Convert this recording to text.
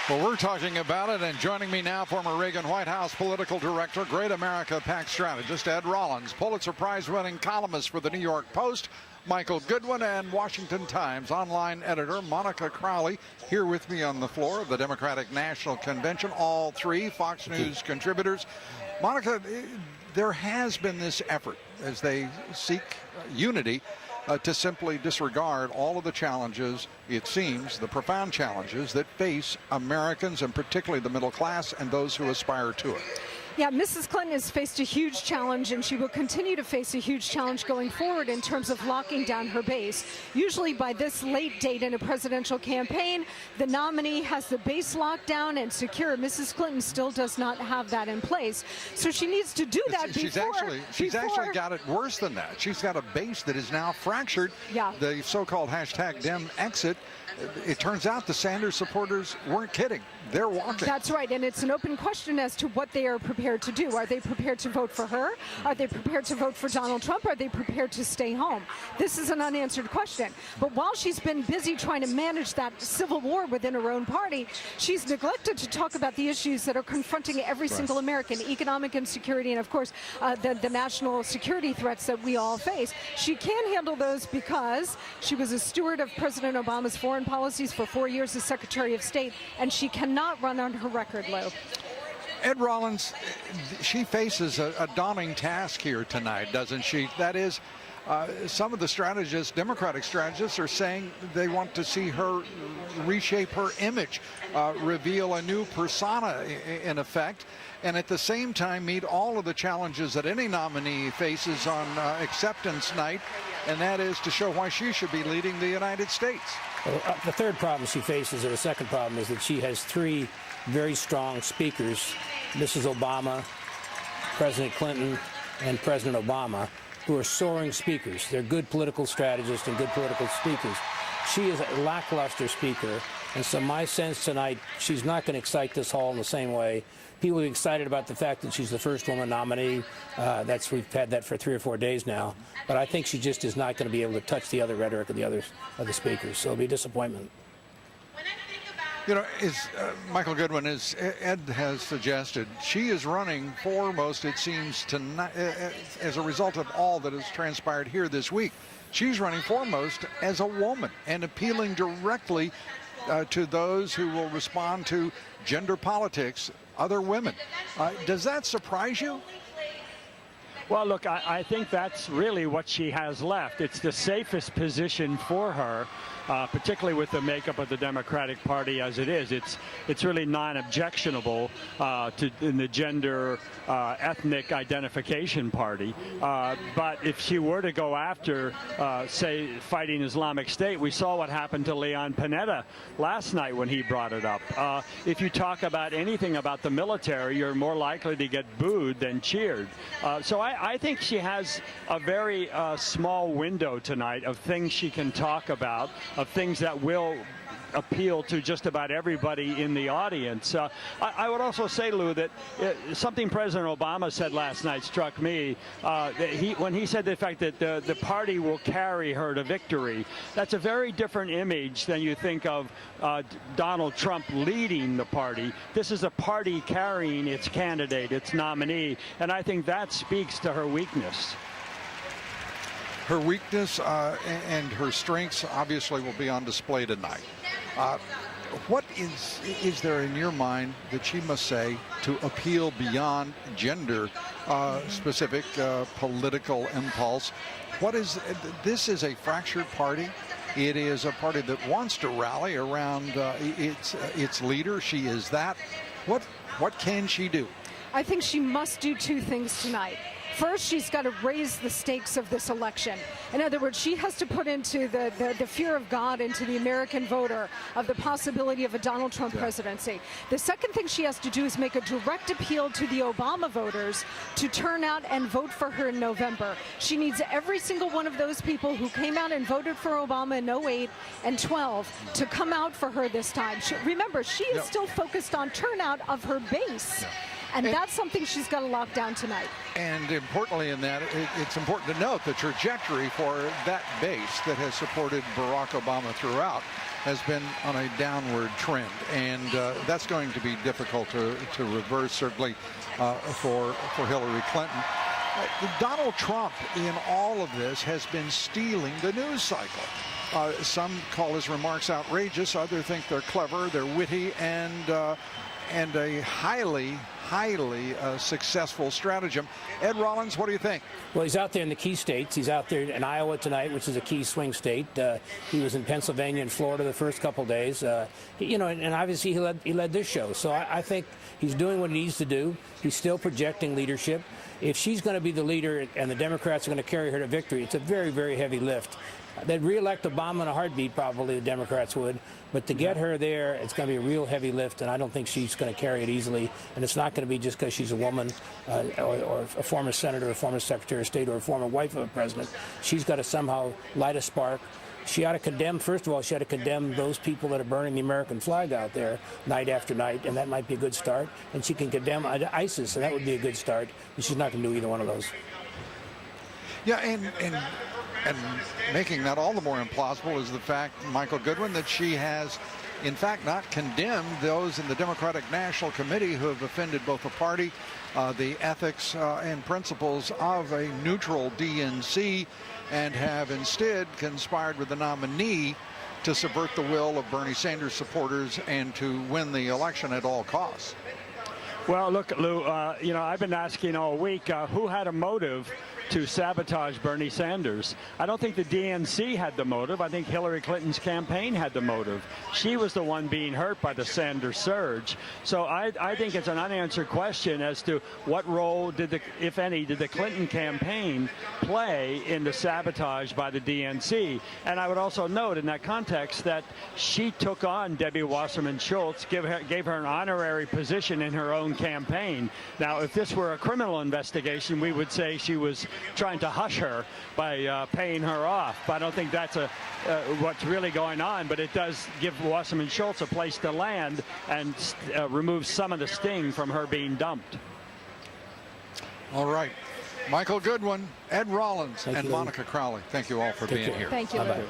Well, we're talking about it, and joining me now, former Reagan White House political director, Great America PAC strategist Ed Rollins, Pulitzer Prize winning columnist for the New York Post Michael Goodwin, and Washington Times online editor Monica Crowley, here with me on the floor of the Democratic National Convention, all three Fox News contributors. Monica, there has been this effort as they seek unity to simply disregard all of the challenges, it seems, the profound challenges that face Americans, and particularly the middle class and those who aspire to it. Yeah, Mrs. Clinton has faced a huge challenge, and she will continue to face a huge challenge going forward in terms of locking down her base. Usually by this late date in a presidential campaign, the nominee has the base locked down and secure. Mrs. Clinton still does not have that in place. So she needs to do that She's actually got it worse than that. She's got a base that is now fractured. Yeah. The so-called hashtag Dem exit. It turns out the Sanders supporters weren't kidding. They're walking. That's right, and it's an open question as to what they are prepared to do. Are they prepared to vote for her? Are they prepared to vote for Donald Trump? Are they prepared to stay home? This is an unanswered question. But while she's been busy trying to manage that civil war within her own party, she's neglected to talk about the issues that are confronting every single American, economic insecurity, and of course the national security threats that we all face. She can handle those because she was a steward of President Obama's foreign policies for 4 years as Secretary of State, and she cannot run on her record, Lou. Ed Rollins, she faces a daunting task here tonight, doesn't she? That is, some of the strategists, Democratic strategists, are saying they want to see her reshape her image, reveal a new persona, in effect, and at the same time meet all of the challenges that any nominee faces on acceptance night, and that is to show why she should be leading the United States. Well, the third problem she faces, or the second problem, is that she has three very strong speakers, Mrs. Obama, President Clinton, and President Obama, who are soaring speakers. They're good political strategists and good political speakers. She is a lackluster speaker, and so my sense tonight, she's not going to excite this hall in the same way. People are excited about the fact that she's the first woman nominee. We've had that for 3 or 4 days now. But I think she just is not going to be able to touch the other rhetoric of the other speakers. So it'll be a disappointment. You know, Michael Goodwin, as Ed has suggested, she is running foremost, it seems, tonight, as a result of all that has transpired here this week. She's running foremost as a woman and appealing directly to those who will respond to gender politics, other women. Does that surprise you? Well, look, I think that's really what she has left. It's the safest position for her, particularly with the makeup of the Democratic Party as it is. It's really non-objectionable in the gender ethnic identification party. But if she were to go after, say, fighting Islamic State, we saw what happened to Leon Panetta last night when he brought it up. If you talk about anything about the military, you're more likely to get booed than cheered. So I think she has a very small window tonight of things she can talk about, of things that will appeal to just about everybody in the audience. I would also say, Lou, that something President Obama said last night struck me. When he said the fact that the party will carry her to victory, that's a very different image than you think of Donald Trump leading the party. This is a party carrying its candidate, its nominee, and I think that speaks to her weakness. Her weakness and her strengths obviously will be on display tonight. What is there in your mind that she must say to appeal beyond gender specific political impulse? This is a fractured party. It is a party that wants to rally around its leader. She is that. What can she do? I think she must do two things tonight. First, she's got to raise the stakes of this election. In other words, she has to put into the fear of God into the American voter of the possibility of a Donald Trump presidency. The second thing she has to do is make a direct appeal to the Obama voters to turn out and vote for her in November. She needs every single one of those people who came out and voted for Obama in 08 and 12 to come out for her this time. Remember, she is still focused on turnout of her base. And that's something she's got to lock down tonight. And importantly in that, it's important to note the trajectory for that base that has supported Barack Obama throughout has been on a downward trend. And that's going to be difficult to reverse, certainly for Hillary Clinton. Donald Trump in all of this has been stealing the news cycle. Some call his remarks outrageous. Others think they're clever, they're witty, and a highly successful stratagem. Ed Rollins, what do you think? Well, he's out there in the key states. He's out there in Iowa tonight, which is a key swing state. He was in Pennsylvania and Florida the first couple days. And obviously he led this show. So I think he's doing what he needs to do. He's still projecting leadership. If she's going to be the leader and the Democrats are going to carry her to victory, it's a very, very heavy lift. They'd reelect Obama in a heartbeat, probably, the Democrats would. But to get her there, it's going to be a real heavy lift, and I don't think she's going to carry it easily. And it's not going to be just because she's a woman or a former senator, a former secretary of state, or a former wife of a president. She's got to somehow light a spark. She ought to condemn, first of all, she ought to condemn those people that are burning the American flag out there night after night, and that might be a good start. And she can condemn ISIS, and that would be a good start. But she's not going to do either one of those. Yeah, and making that all the more implausible is the fact, Michael Goodwin, that she has, in fact, not condemned those in the Democratic National Committee who have offended both the party, the ethics and principles of a neutral DNC, and have instead conspired with the nominee to subvert the will of Bernie Sanders supporters and to win the election at all costs. Well, look, Lou, I've been asking all week who had a motive to sabotage Bernie Sanders. I don't think the DNC had the motive. I think Hillary Clinton's campaign had the motive. She was the one being hurt by the Sanders surge. So I think it's an unanswered question as to what role if any, did the Clinton campaign play in the sabotage by the DNC. And I would also note in that context that she took on Debbie Wasserman Schultz, gave her an honorary position in her own campaign. Now, if this were a criminal investigation, we would say she was trying to hush her by paying her off. But I don't think that's what's really going on. But it does give Wasserman Schultz a place to land and remove some of the sting from her being dumped. All right. Michael Goodwin, Ed Rollins, Thank and you, Monica Crowley. Thank you all for being care. here. Thank you. Bye-bye.